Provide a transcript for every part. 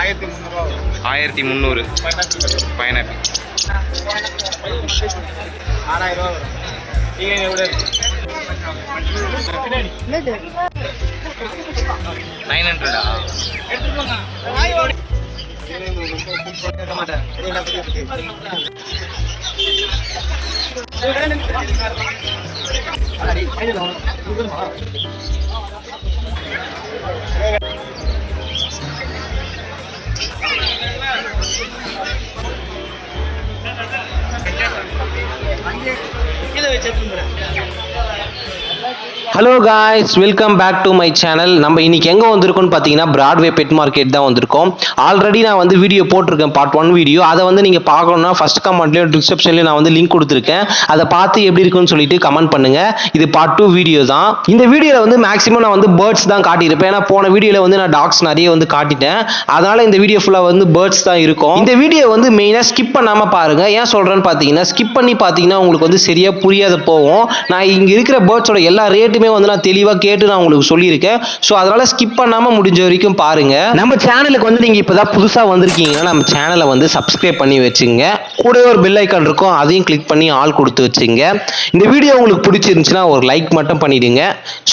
1300 pineapple 6000 வரும். நீங்க எவ்வளவு இருக்கு? 900 hello guys, welcome back to my channel. நம்ம இன்னைக்கு எங்கே வந்திருக்கோம்னு பார்த்தீங்கன்னா பிராட்வே பெட் மார்க்கெட் தான் வந்திருக்கோம். ஆல்ரெடி நான் வந்து வீடியோ போட்டிருக்கேன், பார்ட் 1 வீடியோ. அதை வந்து நீங்கள் பார்க்கணும்னா ஃபர்ஸ்ட் கமெண்ட்லேயும் டிஸ்கிரிப்ஷன்லேயும் நான் வந்து லிங்க் கொடுத்துருக்கேன். அதை பார்த்து எப்படி இருக்குன்னு சொல்லிட்டு கமெண்ட் பண்ணுங்க. இது பார்ட் 2 வீடியோ தான். இந்த வீடியோவில் வந்து மேக்ஸிமம் நான் வந்து பேர்ட்ஸ் தான் காட்டியிருப்பேன். ஏன்னா போன வீடியோவில் வந்து நான் டாக்ஸ் நிறைய வந்து காட்டிட்டேன். அதனால இந்த வீடியோ ஃபுல்லாக வந்து பேர்ட்ஸ் தான் இருக்கும். இந்த வீடியோ வந்து மெயினாக ஸ்கிப் பண்ணாமல் பாருங்க. ஏன் சொல்கிறேன்னு பார்த்தீங்கன்னா ஸ்கிப் பண்ணி பார்த்தீங்கன்னா உங்களுக்கு வந்து சரியாக புரியாத போகும். நான் இங்கே இருக்கிற பேர்ட்ஸோட எல்லா ரேட்டுமே வந்து நான் தெளிவாக கேட்டு நான் உங்களுக்கு சொல்லியிருக்கேன். ஸோ அதனால ஸ்கிப் பண்ணாம முடிஞ்ச வரைக்கும் பாருங்க. நம்ம சேனலுக்கு வந்து நீங்க இப்பதான் புதுசா வந்திருக்கீங்கன்னா நம்ம சேனலை வந்து சப்ஸ்கிரைப் பண்ணி வச்சுங்க. கூட ஒரு பெல் ஐக்கான் இருக்கும், அதையும் கிளிக் பண்ணி ஆல் கொடுத்து வச்சுங்க. இந்த வீடியோ உங்களுக்கு பிடிச்சிருந்துச்சுன்னா ஒரு லைக் மட்டும் பண்ணிடுங்க.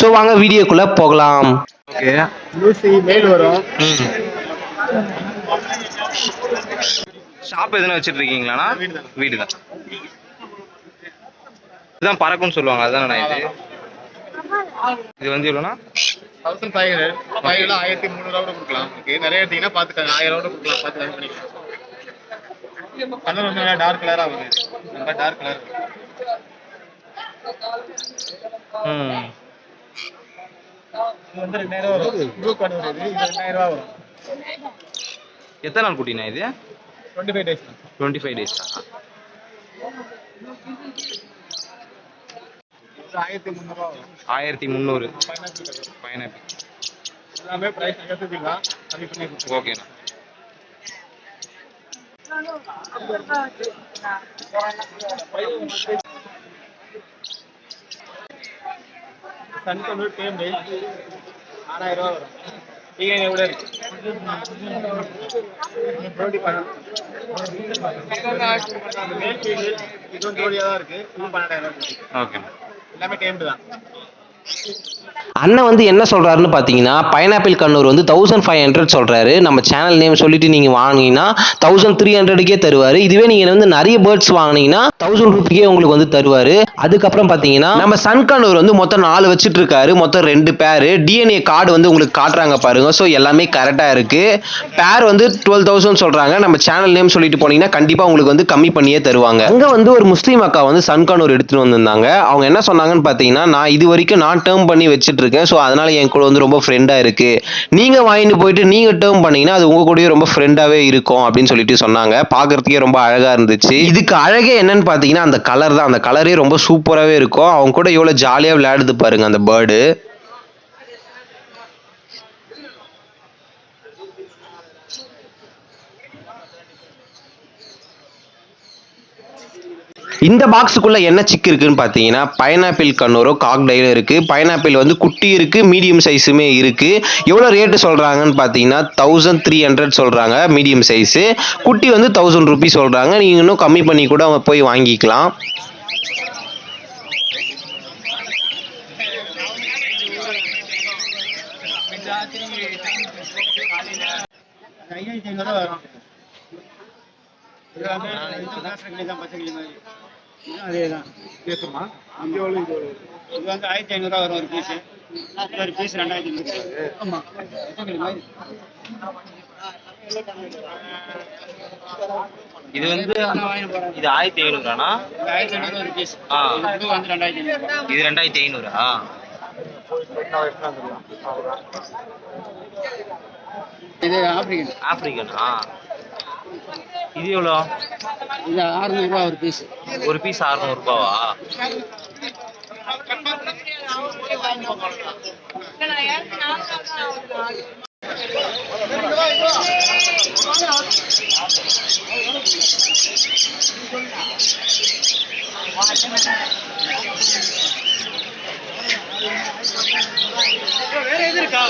ஸோ வாங்க வீடியோக்குள்ள போகலாம். ஓகே, லூசி மேல் வரும். ஷாப் எதுனா வச்சிட்டு இருக்கீங்களாண்ணா? வீடு தான். இதுதான் பறக்கும்னு சொல்லுவாங்க, அதுதானே இது? இது வந்து எவ்வளோண்ணா? 1500 1300 கூட கொடுக்கலாம். நிறைய எடுத்தீங்கன்னா பார்த்துக்காங்க, 1000 கூட கொடுக்கலாம். பார்த்து கம்மி பண்ணிக்கலாம். கலர் வந்து நல்லா டார்க் கலராக வருது. நல்லா டார்க் கலர். இது வந்து 2000 வரும். ப்ளூ கார்டு வருது. இது 2000 ரூபா வரும். எத்தனை நாள் குட்டினா இது? 25 days. 25 days தான். 1300 ரூபா வரும். 1300 பைனாப்பிள் எல்லாமே பிரைஸ் எடுத்துக்கலாம், கம்மி பண்ணி கொடுத்துருவோம். ஓகேண்ணா. சன்கலூர் டேம் 6000 ரூபா வரும். நீங்க எவ்வளவு இருக்கு? இதுவும் ஜோடியா தான் இருக்கு. 12,000 ரூபாய். ஓகேண்ணா. எல்லாமே டேம்டு தான். அண்ணன் வந்து என்ன சொல்றாருன்னு பார்த்தீங்கன்னா பைனாப்பிள் கண்ணூர் வந்து 1500 சொல்றாரு. நம்ம சேனல் நேம் சொல்லிட்டு நீங்க வாங்கினீங்கன்னா 1300க்கே தருவாரு. இதுவே நீங்க வந்து நிறைய பேர்ட்ஸ் வாங்கினீங்கன்னா 1000 ரூபாய்க்கே உங்களுக்கு வந்து தருவாரு. அதுக்கப்புறம் பார்த்தீங்கன்னா நம்ம சன் கண்ணூர் வந்து மொத்தம் 4 வச்சுட்டு இருக்காரு. மொத்தம் 2 பேர் டிஎன்ஏ கார்டு வந்து உங்களுக்கு காட்டுறாங்க பாருங்க. ஸோ எல்லாமே கரெக்டா இருக்கு. பேர் வந்து 12,000 சொல்றாங்க. நம்ம சேனல் நேம் சொல்லிட்டு போனீங்கன்னா கண்டிப்பா உங்களுக்கு வந்து கம்மி பண்ணியே தருவாங்க. அங்க வந்து ஒரு முஸ்லீம் அக்கா வந்து சன் கண்ணூர் எடுத்துட்டு வந்திருந்தாங்க. அவங்க என்ன சொன்னாங்கன்னு பார்த்தீங்கன்னா நான் இது வரைக்கும் நான் டேர்ம் பண்ணி வச்சுட்டு இருக்கேன். ஸோ அதனால என் கூட வந்து ரொம்ப ஃப்ரெண்டா இருக்கு. நீங்க வாங்கிட்டு போயிட்டு நீங்க டேர்ம் பண்ணீங்கன்னா அது உங்க கூடயே ரொம்ப ஃப்ரெண்டாவே இருக்கும் அப்படின்னு சொல்லிட்டு சொன்னாங்க. பார்க்கறதுக்கே ரொம்ப அழகா இருந்துச்சு. இதுக்கு அழகே என்னன்னு பார்த்தீங்கன்னா அந்த கலர் தான். அந்த கலரே ரொம்ப சூப்பராகவே இருக்கும். அவங்க கூட எவ்வளவு ஜாலியா விளையாடுது பாருங்க அந்த பேர்டு. இந்த பாக்ஸுக்குள்ள என்ன சிக்கு இருக்குன்னு பார்த்தீங்கன்னா பைனாப்பிள் கண்ணூரோ காக்டைலோ இருக்கு. பைனாப்பிள் வந்து குட்டி இருக்கு, மீடியம் சைஸுமே இருக்கு. எவ்வளோ ரேட்டு சொல்றாங்கன்னு பார்த்தீங்கன்னா 1300 சொல்றாங்க மீடியம் சைஸு. குட்டி வந்து 1000 ரூபீஸ் சொல்றாங்க. நீங்க இன்னும் கம்மி பண்ணி கூட போய் வாங்கிக்கலாம். அதேதான் பேசுமா. இது வந்து 1500 வரும் ஒரு பீஸ். ஒரு பீஸ் 2500. ஆமா, இது வந்து இது 1500 ஒரு பீஸ். இது வந்து 2500. இது 2500. இது ஆப்பிரிக்கன். ஆப்பிரிக்கனா? இது எவ்வளோ? இது 600 ரூபா ஒரு பீஸ். ஒரு பீஸ் 600 ரூபாவா? வேற எது இருக்கா?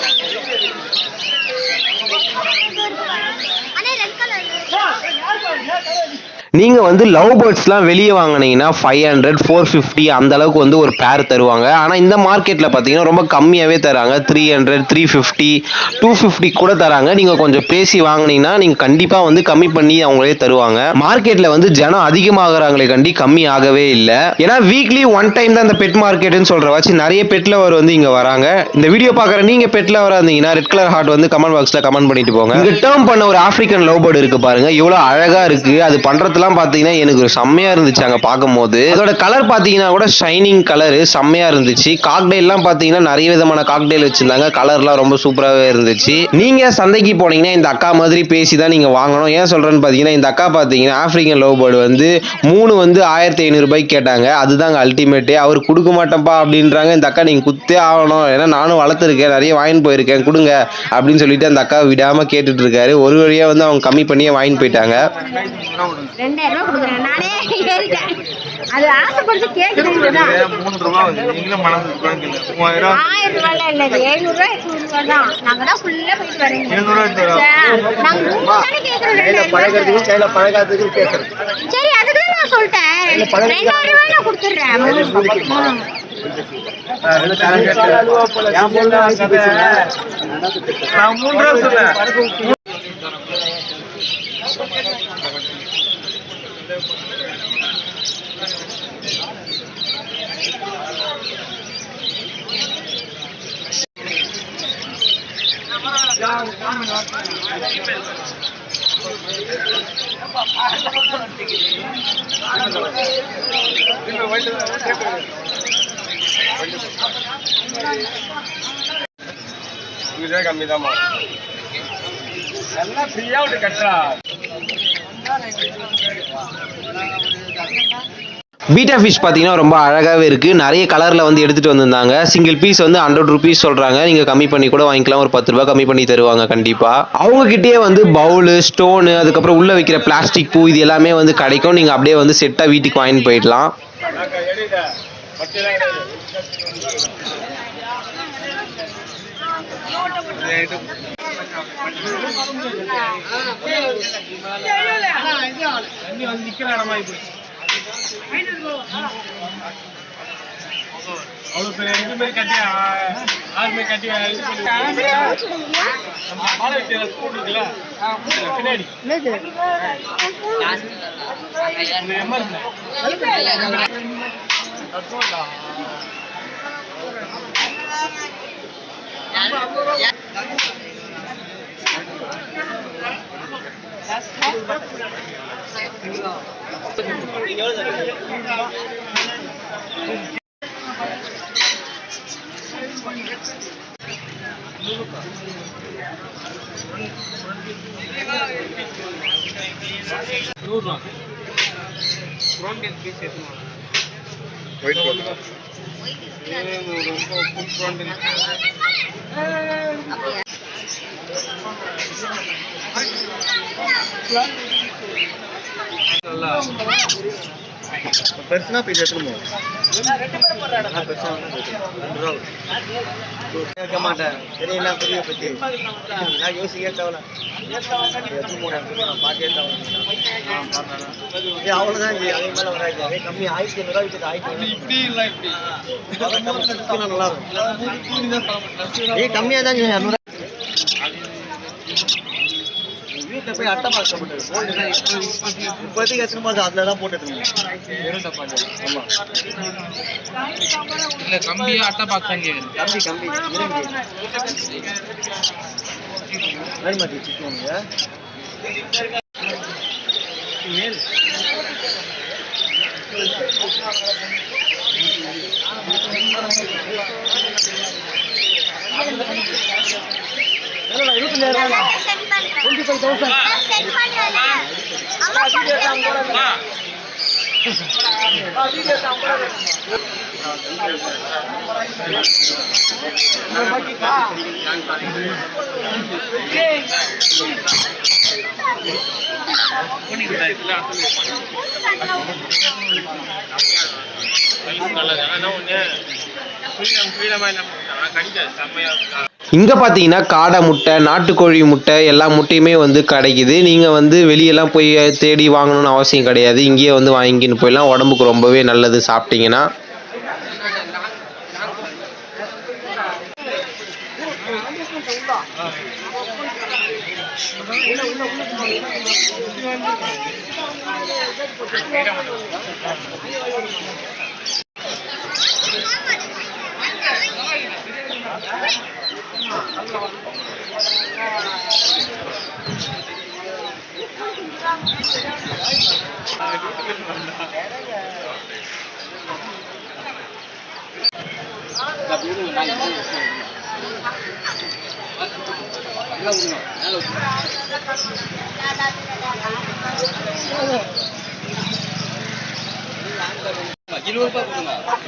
நீங்க வந்து லவ் பேர்ட்ஸ்லாம் வெளியே வாங்கினீங்கன்னா 500 450 அந்த அளவுக்கு வந்து ஒரு பேர் தருவாங்க. ஆனா இந்த மார்க்கெட்ல பாத்தீங்கன்னா ரொம்ப கம்மியாவே தராங்க. 300 350 250 கூட தராங்க. நீங்க கொஞ்சம் பேசி வாங்கினீங்கன்னா நீங்க கண்டிப்பா வந்து கம்மி பண்ணி அவங்களே தருவாங்க. மார்க்கெட்ல வந்து ஜனம் அதிகமாகறாங்களே கண்டி கம்மி ஆகவே இல்லை. ஏன்னா வீக்லி ஒன் டைம் தான் இந்த பெட் மார்க்கெட்னு சொல்ற வச்சு நிறைய பெட் லவர் வந்து இங்க வராங்க. இந்த வீடியோ பாக்குற நீங்க பெட் லவரா இருந்தீங்கன்னா ரெட் கலர் ஹார்ட் வந்து கமெண்ட் பாக்ஸ்ல கமெண்ட் பண்ணிட்டு போங்க. இங்க டேர்ம் பண்ண ஒரு ஆப்பிரிக்கன் லவ் பேர்ட் இருக்கு பாருங்க, எவ்வளவு அழகா இருக்கு. அது பண்றதெல்லாம் பாத்தீங்கன்னா எனக்கு செம்மையா இருந்துச்சு அங்க பார்க்கும்போது. அதோட கலர் பாத்தீங்கன்னா கூட ஷைனிங் கலர் செம்மையா இருந்துச்சு. காக்டெயில் எல்லாம் பாத்தீங்கன்னா நிறைய விதமான காக்டெயில் வச்சிருந்தாங்க. கலர்லாம் ரொம்ப சூப்பராகவே இருந்துச்சு. நீங்க சந்தைக்கு போனீங்கன்னா இந்த அக்கா மாதிரி பேசி தான் நீங்க வாங்கணும். ஏன் சொல்றேன்னு பாத்தீங்கன்னா இந்த அக்கா பாத்தீங்கன்னா ஆப்பிரிக்கன் லவ் பேர்டு வந்து 3 வந்து 1500 ரூபாய்க்கு கேட்டாங்க. அதுதாங்க அல்டிமேட்டே. அவர் கொடுக்க மாட்டேன்ப்பா அப்படின்றாங்க. இந்த அக்கா நீங்க குத்தே ஆகணும், ஏன்னா நானும் வளர்த்துருக்கேன், நிறைய வாங்கிட்டு போயிருக்கேன், கொடுங்க அப்படின்னு சொல்லிட்டு அந்த அக்கா விடாம கேட்டுட்டு இருக்காரு. ஒரு வழியா வந்து அவங்க கம்மி பண்ணியே வாங்கிட்டு போயிட்டாங்க. 2000 ரூபாய் கொடுக்குறேன் நானே ஏறிட்டேன். அது ஆசைப்பட்டு கேட்குறேன். 3 ரூபா வந்து நீங்களும் மனசு 3000 1000 ரூபாய் இல்லை, 700 ரூபாய் 800 ரூபாய் தான். நாங்க தான் ஃபுல்லா போயிட்டு வரீங்க. 700 ரூபாய் நாங்க தானே கேட்கறோம். 2000 கையில பழகாததுக்கு கேட்கறேன். சரி, அதுக்கு தான் நான் சொல்லிட்டேன். 2000 ரூபாய் நான் கொடுத்துடுறேன். நான் 3 ரூபா சொன்னேன். கம்மி தான் எல்லாம் ஃப்ரீயா விட்டு கட்டுறா. பீட்டா ஃபிஷ் பார்த்தீங்கன்னா ரொம்ப அழகாகவே இருக்குது. நிறைய கலரில் வந்து எடுத்துகிட்டு வந்திருந்தாங்க. சிங்கிள் பீஸ் வந்து 100 ருபீஸ் சொல்கிறாங்க. நீங்கள் கம்மி பண்ணி கூட வாங்கிக்கலாம். ஒரு 10 ரூபா கம்மி பண்ணி தருவாங்க கண்டிப்பாக. அவங்ககிட்டயே வந்து பவுலு, ஸ்டோனு, அதுக்கப்புறம் உள்ளே வைக்கிற பிளாஸ்டிக் பூ, இது எல்லாமே வந்து கிடைக்கும். நீங்கள் அப்படியே வந்து செட்டாக வீட்டுக்கு வாங்கிட்டு போயிடலாம். அவ்வளவு பெரிய இது மாதிரி கட்டி 6 மாதிரி கட்டி ஸ்கூல் இருக்குல்ல பின்னாடி பெருசுனா பீஸ் எடுத்துருமோ கேட்க மாட்டேன். தெரியல புரிய பத்தி நான் யோசிக்க தேவையில்ல. பாட்டே அவ்வளவுதான். அதே மேல வராது. கம்மி 1500 ரூபாய் விற்கிறது. 1500 நல்லா இருக்கும். கம்மியா தான் 200 வீட்டில் போய் அட்டை பார்க்க போட்டு இப்போதைக்கு எத்தனை மாதம் அதில் தான் போட்டுருக்கீங்க. ஆமாம் இல்லை கம்பியாக அட்டை பார்க்க கம்பி வேறு மாதிரி வச்சுக்கோங்க. இங்கே பார்த்தீங்கன்னா காடை முட்டை, நாட்டுக்கோழி முட்டை எல்லா முட்டையுமே வந்து கிடைக்குது. நீங்கள் வந்து வெளியெல்லாம் போய் தேடி வாங்கணும்னு அவசியம் கிடையாது. இங்கேயே வந்து வாங்கின்னு போயிடலாம். உடம்புக்கு ரொம்பவே நல்லது சாப்பிட்டீங்கன்னா.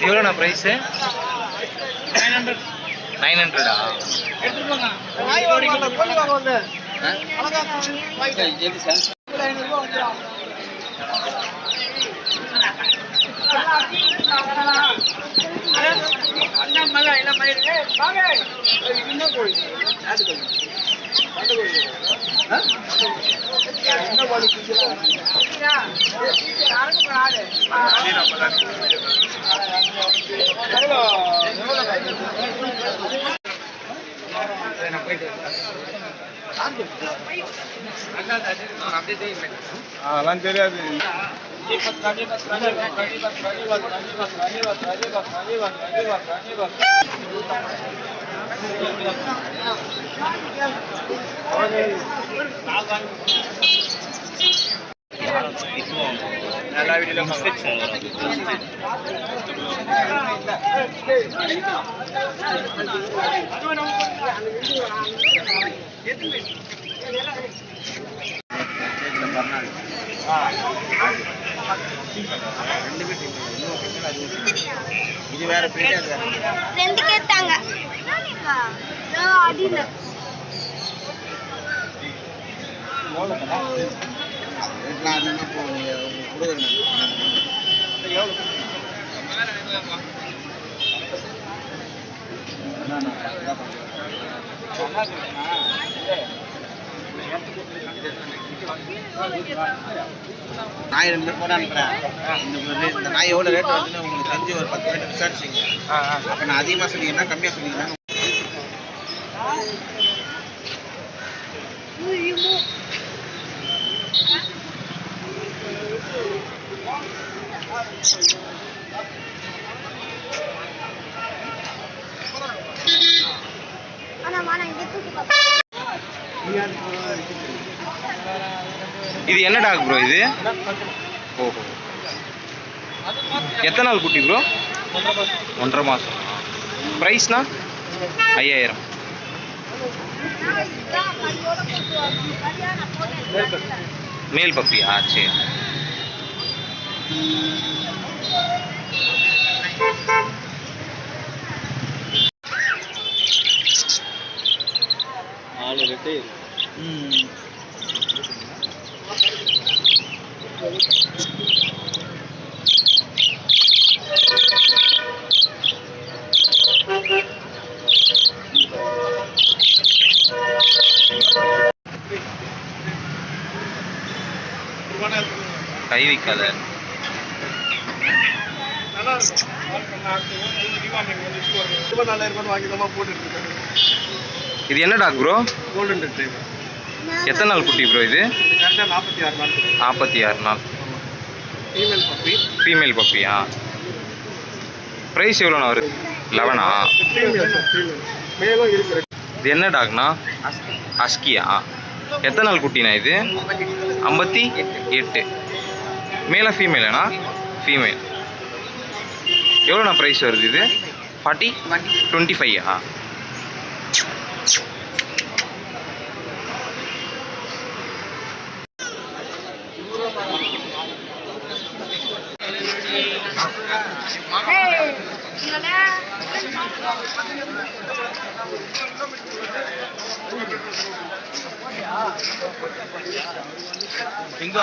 எவ்வளோண்ணா ப்ரைஸு? 900. அதெல்லாம் தெரியாது. நல்லா வீடியோல மிஸ்டேக்ஸ் இது வேற பிரிண்ட் ரெண்டு கேட்டாங்க அடியில நாய் 2 பேர் போடான்றேன். இந்த நாய் எவ்வளோ ரேட் வருதுன்னு உங்களுக்கு தெரிஞ்சு ஒரு 10 ரேட் விசாரிச்சிங்க. அப்போ நான் அதிகமாக சொன்னீங்கன்னா கம்மியாக சொன்னீங்கன்னா இது என்ன டாக் ப்ரோ இது? ஓஹோ, எத்தனை நாள் குட்டி ப்ரோ? 1.5 மாதம். ப்ரைஸ்னா 5000. மேல் பப்பியா? சரி. கை வைக்காத. இது என்ன டாக் ப்ரோ? கோல்டன் ரெட்ரைவர். எத்தனை நாள் குட்டி ப்ரோ இது? கரெக்டாக 46 நாள். 46 நாள். Female puppy. ஃபீமேல் பப்பியா? ப்ரைஸ் எவ்வளோண்ணா வருது? 11ஆ? மேலும் இருக்கு. இது என்ன டாக்னா? அஸ்கியா? எத்தனை நாள் குட்டினா இது? 58. மேலா ஃபீமேலாண்ணா? ஃபீமேல். எவ்வளோண்ணா ப்ரைஸ் வருது இது? 40? 25ஆ? இங்கே